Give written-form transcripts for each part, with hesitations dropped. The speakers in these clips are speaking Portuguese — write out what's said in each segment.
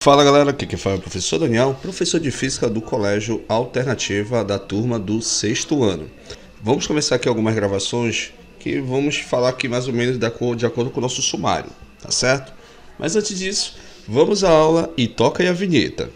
Fala galera, aqui quem fala é o professor Daniel, professor de Física do Colégio Alternativa da turma do sexto ano. Vamos começar aqui algumas gravações que vamos falar aqui mais ou menos de acordo com o nosso sumário, tá certo? Mas antes disso, vamos à aula e toca aí a vinheta.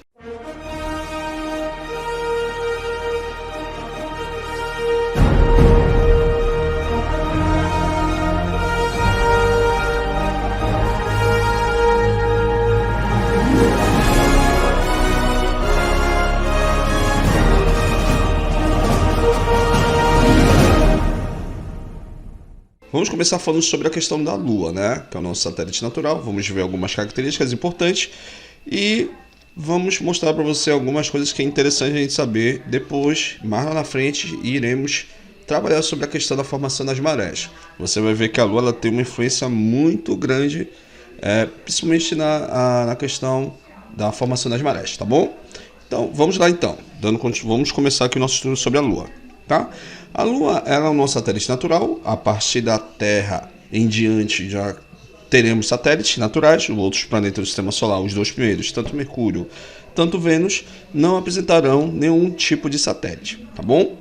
Vamos começar falando sobre a questão da Lua, né? Que é o nosso satélite natural. Vamos ver algumas características importantes e vamos mostrar para você algumas coisas que é interessante a gente saber. Depois, mais lá na frente, iremos trabalhar sobre a questão da formação das marés. Você vai ver que a Lua ela tem uma influência muito grande, principalmente na questão da formação das marés, tá bom? Então, vamos lá então. Vamos começar aqui o nosso estudo sobre a Lua. Tá? A Lua ela é o nosso satélite natural. A partir da Terra em diante já teremos satélites naturais. Os outros planetas do Sistema Solar, os dois primeiros, tanto Mercúrio, tanto Vênus, não apresentarão nenhum tipo de satélite, tá bom?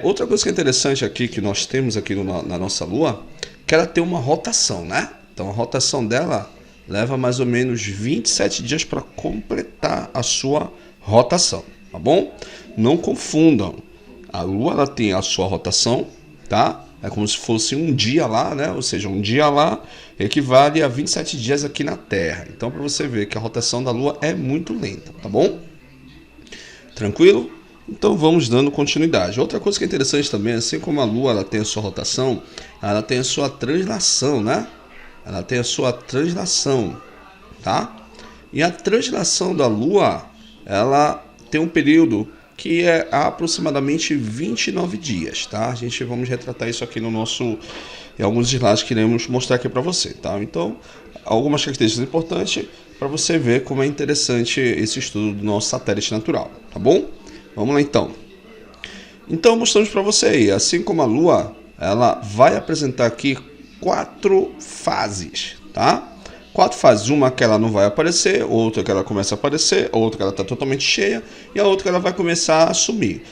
Outra coisa que é interessante aqui que nós temos aqui na nossa Lua, que ela tem uma rotação, né? Então a rotação dela leva mais ou menos 27 dias para completar a sua rotação, tá bom? Não confundam. A Lua ela tem a sua rotação, tá? É como se fosse um dia lá, né? Ou seja, um dia lá equivale a 27 dias aqui na Terra. Então, para você ver que a rotação da Lua é muito lenta, tá bom? Tranquilo? Então, vamos dando continuidade. Outra coisa que é interessante também, assim como a Lua ela tem a sua rotação, ela tem a sua translação, né? Ela tem a sua translação, tá? E a translação da Lua, ela tem um período que é aproximadamente 29 dias, tá? A gente vamos retratar isso aqui em alguns slides que iremos mostrar aqui para você, tá? Então, algumas características importantes para você ver como é interessante esse estudo do nosso satélite natural, tá bom? Vamos lá então. Então, mostramos para você aí, assim como a Lua, ela vai apresentar aqui 4 fases, tá? 4 fases, uma que ela não vai aparecer, outra que ela começa a aparecer, outra que ela está totalmente cheia e a outra que ela vai começar a sumir.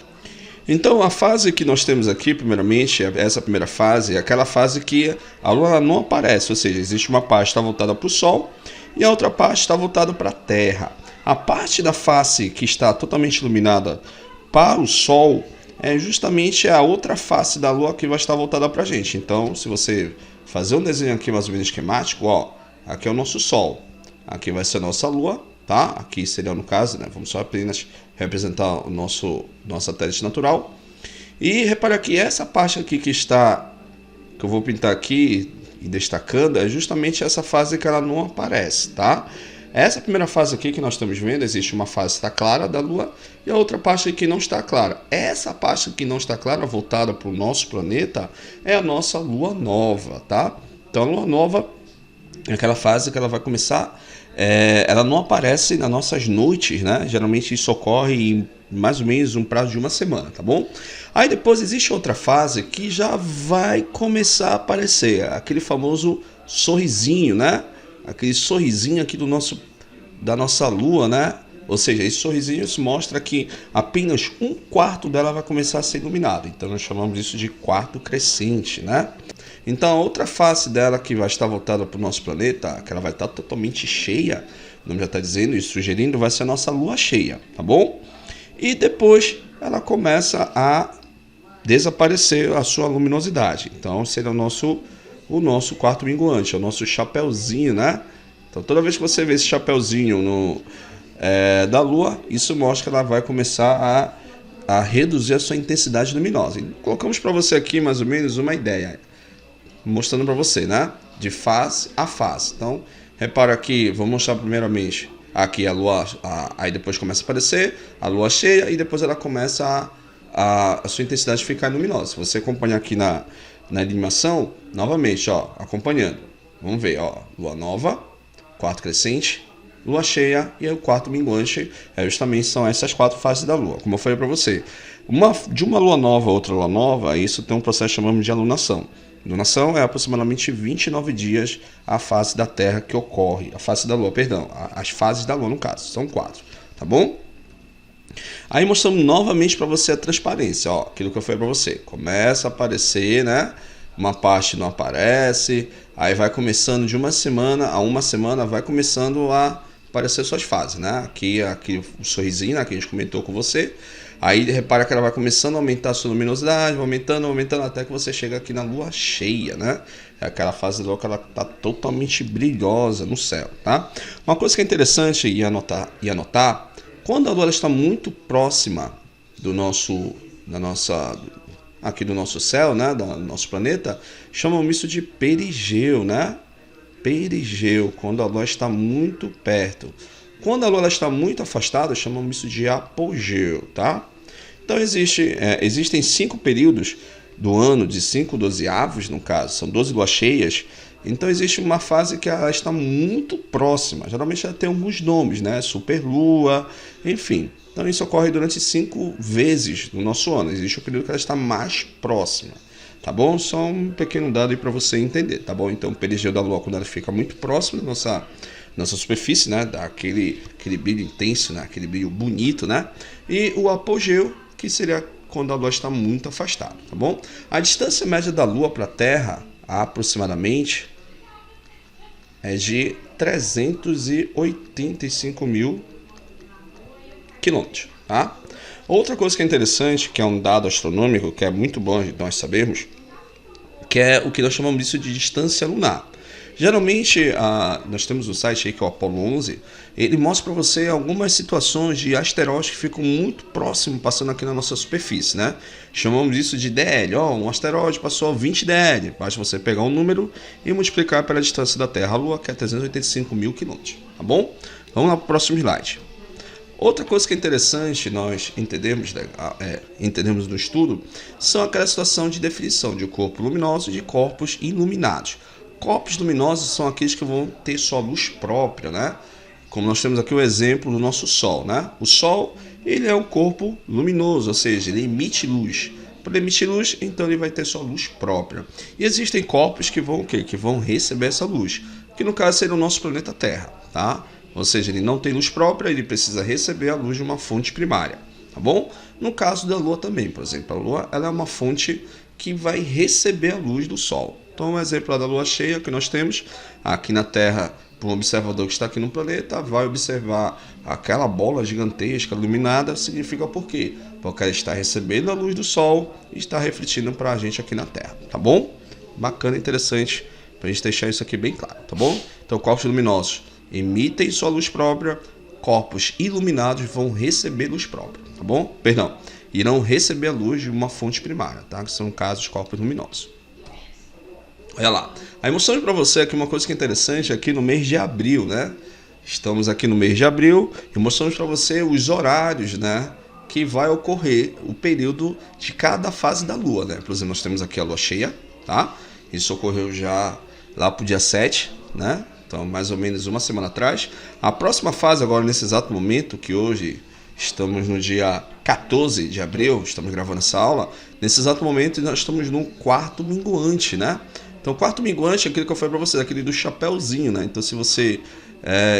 Então a fase que nós temos aqui, primeiramente, essa primeira fase, é aquela fase que a Lua ela não aparece, ou seja, existe uma parte que está voltada para o Sol e a outra parte está voltada para a Terra. A parte da face que está totalmente iluminada para o Sol é justamente a outra face da Lua que vai estar voltada para a gente. Então, se você fazer um desenho aqui mais ou menos esquemático, ó, aqui é o nosso Sol, aqui vai ser a nossa Lua, tá? Aqui seria no caso, né? Vamos só apenas representar o nosso satélite natural. E repare aqui, essa parte aqui que eu vou pintar aqui e destacando, é justamente essa fase que ela não aparece, tá? Essa primeira fase aqui que nós estamos vendo, existe uma fase que está clara da Lua e a outra parte aqui que não está clara. Essa parte que não está clara, voltada para o nosso planeta, é a nossa Lua Nova, tá? Então a Lua Nova é aquela fase que ela vai começar, ela não aparece nas nossas noites, né? Geralmente isso ocorre em mais ou menos um prazo de uma semana, tá bom? Aí depois existe outra fase que já vai começar a aparecer, aquele famoso sorrisinho, né? Aquele sorrisinho aqui da nossa Lua, né? Ou seja, esse sorrisinho mostra que apenas um quarto dela vai começar a ser iluminado. Então nós chamamos isso de quarto crescente, né? Então a outra face dela que vai estar voltada para o nosso planeta, que ela vai estar totalmente cheia, o nome já está dizendo e sugerindo, vai ser a nossa Lua cheia, tá bom? E depois ela começa a desaparecer a sua luminosidade. Então seria o nosso quarto minguante, é o nosso chapeuzinho, né? Então toda vez que você vê esse chapeuzinho da Lua, isso mostra que ela vai começar a reduzir a sua intensidade luminosa. E colocamos para você aqui mais ou menos uma ideia, mostrando para você, né? De fase a fase. Então, repara aqui, vou mostrar primeiramente aqui a Lua, aí depois começa a aparecer a Lua cheia e depois ela começa a sua intensidade ficar luminosa. Se você acompanhar aqui na animação, novamente, ó, acompanhando. Vamos ver, ó, Lua nova, quarto crescente, Lua cheia e o quarto minguante, justamente são essas 4 fases da Lua. Como eu falei para você, de uma Lua nova a outra Lua nova, isso tem um processo que chamamos de alunação. Lunação é aproximadamente 29 dias a fase da Terra que ocorre, a fase da Lua, perdão, as fases da Lua no caso, são 4, tá bom? Aí mostramos novamente para você a transparência, ó, aquilo que eu falei para você, começa a aparecer, né? Uma parte não aparece, aí vai começando de uma semana a uma semana, vai começando a aparecer suas fases, né? Aqui o sorrisinho, né, que a gente comentou com você. Aí repara que ela vai começando a aumentar a sua luminosidade, aumentando, até que você chega aqui na lua cheia, né? É aquela fase da lua que ela tá totalmente brilhosa no céu, tá? Uma coisa que é interessante anotar, quando a lua está muito próxima do nosso céu, né, do nosso planeta, chamamos isso de perigeu, né? Perigeu, quando a lua está muito perto. Quando a lua está muito afastada, chamamos isso de apogeu, tá? Então existem 5 períodos do ano, de 5 dozeavos, no caso, são 12 luas cheias. Então existe uma fase que ela está muito próxima. Geralmente ela tem alguns nomes, né? Superlua, enfim. Então isso ocorre durante 5 vezes no nosso ano. Existe o período que ela está mais próxima. Tá bom? Só um pequeno dado aí para você entender, tá bom? Então o perigeu da lua, quando ela fica muito próximo da nossa superfície, né? Dá aquele brilho intenso, né? Aquele brilho bonito, né? E o apogeu, que seria quando a lua está muito afastada, tá bom? A distância média da lua para a Terra, aproximadamente, é de 385 mil quilômetros, tá? Outra coisa que é interessante, que é um dado astronômico, que é muito bom nós sabermos, que é o que nós chamamos disso de distância lunar. Geralmente, nós temos um site aí que é o Apollo 11, ele mostra para você algumas situações de asteroides que ficam muito próximos, passando aqui na nossa superfície, né? Chamamos isso de DL, um asteroide passou a 20 DL, basta você pegar um número e multiplicar pela distância da Terra à Lua, que é 385 mil quilômetros, tá bom? Vamos lá para o próximo slide. Outra coisa que é interessante nós entendemos no estudo são aquela situação de definição de corpo luminoso e de corpos iluminados. Corpos luminosos são aqueles que vão ter sua luz própria, né? Como nós temos aqui o exemplo do nosso Sol, né? O Sol, ele é um corpo luminoso, ou seja, ele emite luz. Para emitir luz, então ele vai ter sua luz própria. E existem corpos que vão receber essa luz, que no caso seria o nosso planeta Terra, tá? Ou seja, ele não tem luz própria, ele precisa receber a luz de uma fonte primária, tá bom? No caso da Lua também, por exemplo, a Lua ela é uma fonte que vai receber a luz do Sol. Então, um exemplo da Lua cheia que nós temos aqui na Terra, para um observador que está aqui no planeta, vai observar aquela bola gigantesca iluminada, significa por quê? Porque ela está recebendo a luz do Sol e está refletindo para a gente aqui na Terra, tá bom? Bacana, interessante, para a gente deixar isso aqui bem claro, tá bom? Então, corpos luminosos emitem sua luz própria, corpos iluminados vão receber luz própria, tá bom? Perdão, irão receber a luz de uma fonte primária, tá? Que são casos de corpos luminosos. Olha lá, aí mostrando para você aqui uma coisa que é interessante aqui no mês de abril, né? Estamos aqui no mês de abril e mostramos para você os horários, né? Que vai ocorrer o período de cada fase da Lua, né? Por exemplo, nós temos aqui a Lua cheia, tá? Isso ocorreu já lá pro dia 7, né? Então, mais ou menos uma semana atrás. A próxima fase agora, nesse exato momento, que hoje estamos no dia 14 de abril, estamos gravando essa aula, nesse exato momento nós estamos no quarto minguante, né? Então, o quarto minguante é aquilo que eu falei para vocês, aquele do chapéuzinho, né? Então, se você,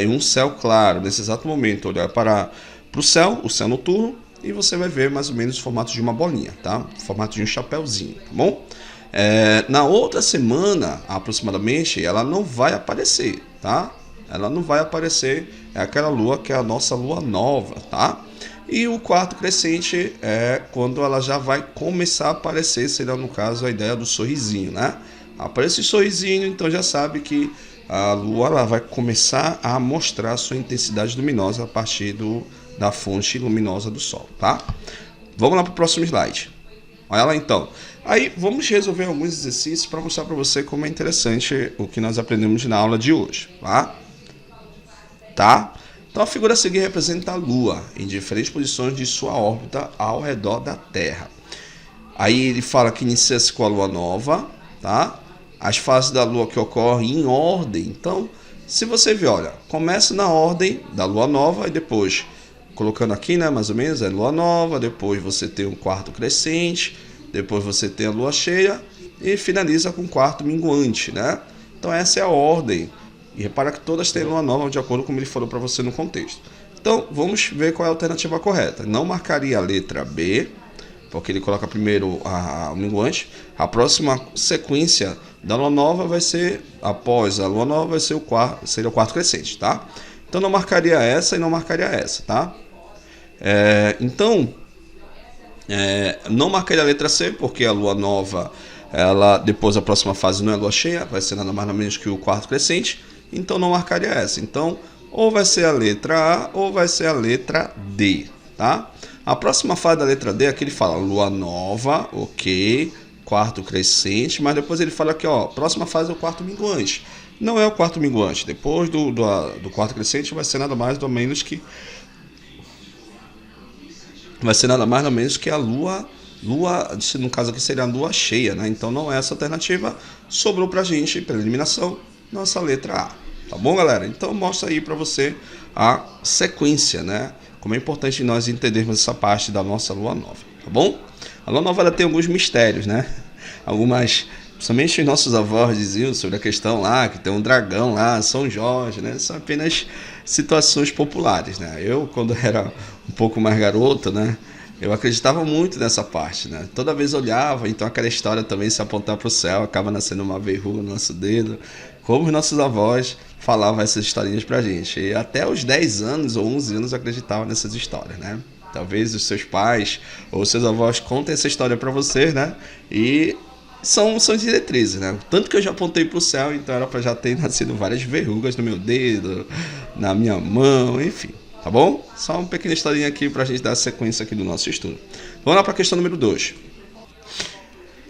em um céu claro, nesse exato momento, olhar para o céu noturno, e você vai ver mais ou menos o formato de uma bolinha, tá? O formato de um chapéuzinho, tá bom? Na outra semana, aproximadamente, ela não vai aparecer, tá? Ela não vai aparecer, é aquela lua que é a nossa lua nova, tá? E o quarto crescente é quando ela já vai começar a aparecer, seria no caso a ideia do sorrisinho, né? Aparece o sorrisinho, então já sabe que a lua ela vai começar a mostrar a sua intensidade luminosa a partir da fonte luminosa do Sol, tá? Vamos lá para o próximo slide. Olha lá então. Aí vamos resolver alguns exercícios para mostrar para você como é interessante o que nós aprendemos na aula de hoje, tá? Então a figura a seguir representa a Lua em diferentes posições de sua órbita ao redor da Terra. Aí ele fala que inicia-se com a Lua nova, tá? As fases da Lua que ocorrem em ordem. Então, se você ver, olha, começa na ordem da Lua nova e depois, colocando aqui, né, mais ou menos, é Lua nova, depois você tem um quarto crescente, depois você tem a Lua cheia e finaliza com o quarto minguante, né? Então essa é a ordem. E repara que todas têm lua nova de acordo com como ele falou para você no contexto. Então vamos ver qual é a alternativa correta. Não marcaria a letra B, porque ele coloca primeiro o minguante. A próxima sequência da lua nova vai ser, após a lua nova, vai ser seria o quarto crescente, tá? Então não marcaria essa e não marcaria essa, tá? Não marcaria a letra C, porque a lua nova, ela depois da próxima fase não é lua cheia, vai ser nada mais nada menos que o quarto crescente, então não marcaria essa. Então, ou vai ser a letra A ou vai ser a letra D, tá? A próxima fase da letra D, aqui ele fala lua nova, ok, quarto crescente, mas depois ele fala aqui, ó, próxima fase é o quarto minguante. Não é o quarto minguante, depois do quarto crescente vai ser nada mais nada menos que a lua, no caso aqui seria a lua cheia, né? Então não é essa alternativa, sobrou pra gente, pela eliminação, nossa letra A. Tá bom, galera? Então mostra aí pra você a sequência, né? Como é importante nós entendermos essa parte da nossa lua nova, tá bom? A lua nova ela tem alguns mistérios, né? Principalmente os nossos avós diziam sobre a questão lá, que tem um dragão lá, São Jorge, né? São apenas situações populares, né? Eu, quando era um pouco mais garoto, né? Eu acreditava muito nessa parte, né? Toda vez olhava, então aquela história também, se apontar para o céu, acaba nascendo uma verruga no nosso dedo. Como os nossos avós falavam essas historinhas pra gente. E até os 10 anos ou 11 anos eu acreditava nessas histórias, né? Talvez os seus pais ou seus avós contem essa história para vocês, né? E são diretrizes, né? Tanto que eu já apontei pro céu, então era para já ter nascido várias verrugas no meu dedo, na minha mão, enfim. Tá bom? Só uma pequena historinha aqui pra gente dar a sequência aqui do nosso estudo. Vamos lá para a questão número 2.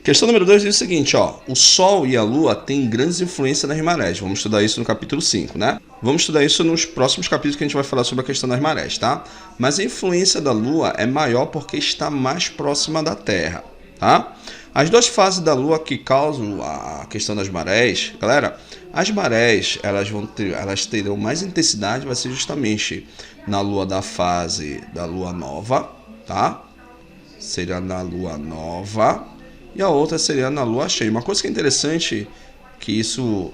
Questão número 2 diz o seguinte, ó. O Sol e a Lua têm grandes influências nas marés. Vamos estudar isso no capítulo 5, né? Vamos estudar isso nos próximos capítulos que a gente vai falar sobre a questão das marés, tá? Mas a influência da Lua é maior porque está mais próxima da Terra, tá? As duas fases da Lua que causam a questão das marés, galera, as marés elas terão mais intensidade, vai ser justamente na Lua da fase da Lua nova, tá? Seria na Lua nova e a outra seria na Lua cheia. Uma coisa que é interessante, que isso,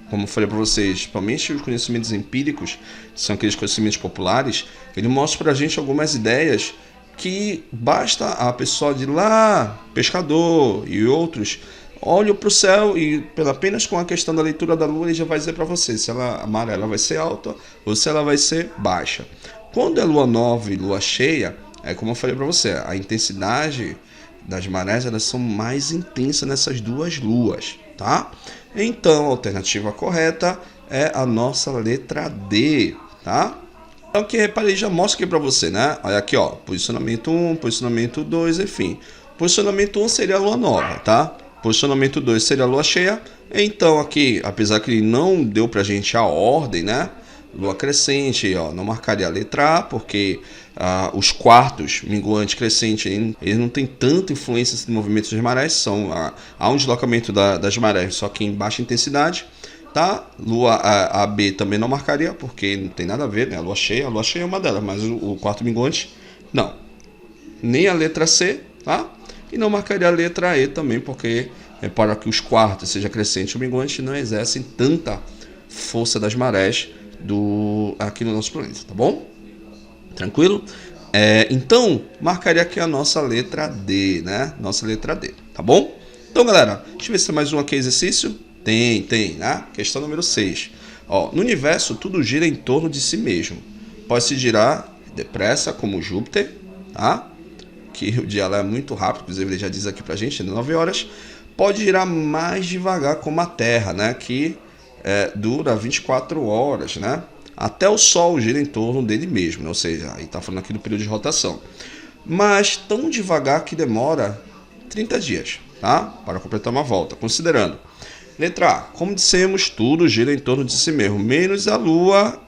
como eu falei para vocês, principalmente os conhecimentos empíricos, são aqueles conhecimentos populares, ele mostra para a gente algumas ideias que basta a pessoa de lá, pescador e outros, olham para o céu e apenas com a questão da leitura da lua ele já vai dizer para você se ela amarela vai ser alta ou se ela vai ser baixa. Quando é lua nova e lua cheia, é como eu falei para você, a intensidade das marés elas são mais intensas nessas duas luas, tá? Então a alternativa correta é a nossa letra D, tá? Então que reparei, já mostra aqui para você, né? Olha aqui, ó, posicionamento 1, posicionamento 2, enfim. Posicionamento 1 seria a lua nova, tá? Posicionamento 2 seria a lua cheia. Então aqui, apesar que ele não deu pra gente a ordem, né? Lua crescente, ó, não marcaria a letra A, porque os quartos, minguante, crescente, eles não tem tanta influência nos movimentos das marés, há um deslocamento das marés, só que em baixa intensidade. Tá? Lua a B também não marcaria, porque não tem nada a ver, né? A lua cheia é uma delas, mas o quarto minguante, não. Nem a letra C, tá? E não marcaria a letra E também, porque para que os quartos, seja crescente ou minguante, não exercem tanta força das marés aqui no nosso planeta, tá bom? Tranquilo? Então, marcaria aqui a nossa letra D, né? Nossa letra D, tá bom? Então, galera, deixa eu ver se tem mais um aqui exercício. Tem, né? Questão número 6. Ó, no universo, tudo gira em torno de si mesmo. Pode se girar depressa, como Júpiter, tá? Que o dia lá é muito rápido, inclusive ele já diz aqui pra gente, 9 horas. Pode girar mais devagar, como a Terra, né? Que dura 24 horas, né? Até o Sol gira em torno dele mesmo, né? Ou seja, aí tá falando aqui do período de rotação. Mas tão devagar que demora 30 dias, tá? Para completar uma volta, considerando. Letra A. Como dissemos, tudo gira em torno de si mesmo, menos a Lua,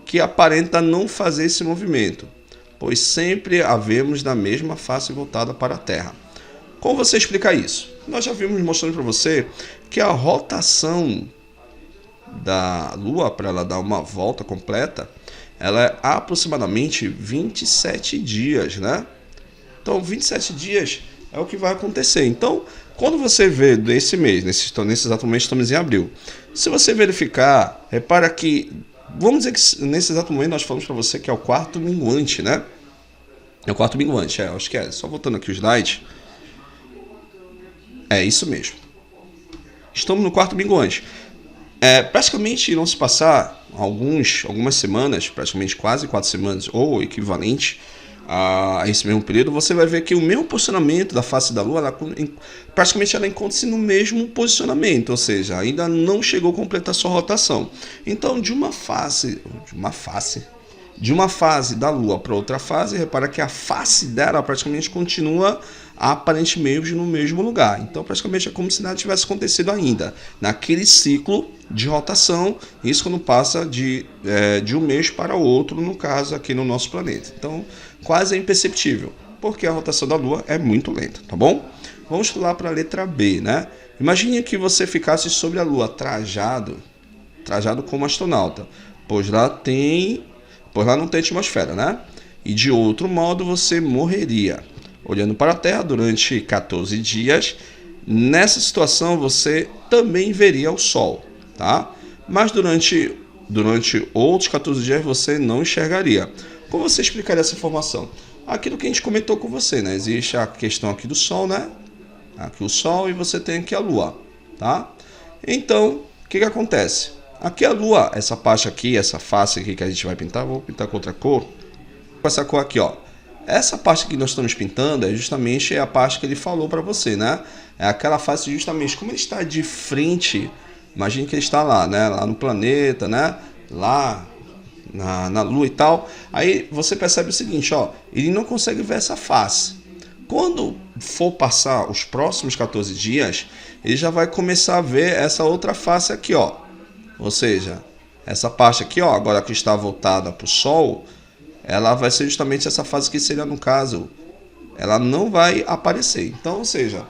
que aparenta não fazer esse movimento, pois sempre a vemos na mesma face voltada para a Terra. Como você explica isso? Nós já vimos mostrando para você que a rotação da Lua, para ela dar uma volta completa, ela é aproximadamente 27 dias, né? Então, 27 dias é o que vai acontecer. Então, quando você vê desse mês, nesse exato mês, estamos em abril, se você verificar, repara que, vamos dizer que nesse exato momento nós falamos para você que é o quarto minguante, né? É o quarto minguante, acho que é. Só voltando aqui o slide. É isso mesmo. Estamos no quarto minguante. Praticamente irão se passar algumas semanas, praticamente quase 4 semanas, ou equivalente a esse mesmo período, você vai ver que o mesmo posicionamento da face da Lua, praticamente ela encontra-se no mesmo posicionamento, ou seja, ainda não chegou a completar sua rotação. Então, de uma fase da Lua para outra fase, repara que a face dela praticamente continua aparentemente no mesmo lugar. Então, praticamente é como se nada tivesse acontecido ainda. Naquele ciclo de rotação, isso quando passa de um mês para o outro, no caso aqui no nosso planeta. Então, quase é imperceptível, porque a rotação da Lua é muito lenta, tá bom? Vamos lá para a letra B, né? Imagine que você ficasse sobre a Lua trajado como astronauta, pois lá não tem atmosfera, né? E de outro modo você morreria olhando para a Terra durante 14 dias. Nessa situação você também veria o Sol, tá? Mas durante outros 14 dias você não enxergaria. Como você explicaria essa informação? Aquilo que a gente comentou com você, né? Existe a questão aqui do Sol, né? Aqui o Sol e você tem aqui a Lua, tá? Então, o que acontece? Aqui a Lua, essa parte aqui, essa face aqui que a gente vai pintar, vou pintar com outra cor. Com essa cor aqui, ó. Essa parte que nós estamos pintando é justamente a parte que ele falou para você, né? É aquela face justamente, como ele está de frente, imagine que ele está lá, né? Lá no planeta, né? Lá na Lua e tal. Aí você percebe o seguinte, ó. Ele não consegue ver essa face. Quando for passar os próximos 14 dias, ele já vai começar a ver essa outra face aqui, ó. Ou seja, essa parte aqui, ó, agora que está voltada para o Sol, ela vai ser justamente essa fase que seria, no caso, ela não vai aparecer. Então, ou seja,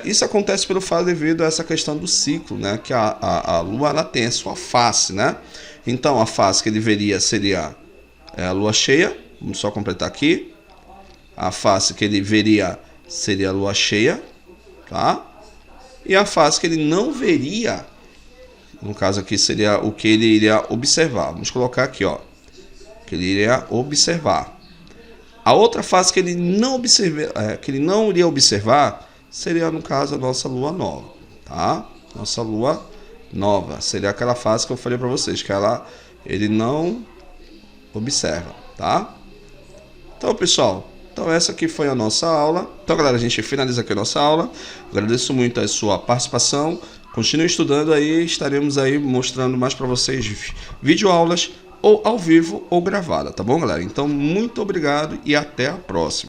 isso acontece pelo fato devido a essa questão do ciclo, né? Que a Lua ela tem a sua face, né? Então, a face que ele veria seria a Lua cheia. Vamos só completar aqui. A face que ele veria seria a Lua cheia, tá? E a face que ele não veria, no caso aqui, seria o que ele iria observar. Vamos colocar aqui, ó. Que ele iria observar. A outra face que ele não iria observar seria, no caso, a nossa Lua nova, tá? Nossa Lua nova seria aquela face que eu falei para vocês, que ele não observa, tá? Então, pessoal, essa aqui foi a nossa aula. Então, galera, a gente finaliza aqui a nossa aula. Agradeço muito a sua participação. Continue estudando aí, estaremos aí mostrando mais para vocês videoaulas ou ao vivo ou gravada, tá bom, galera? Então, muito obrigado e até a próxima.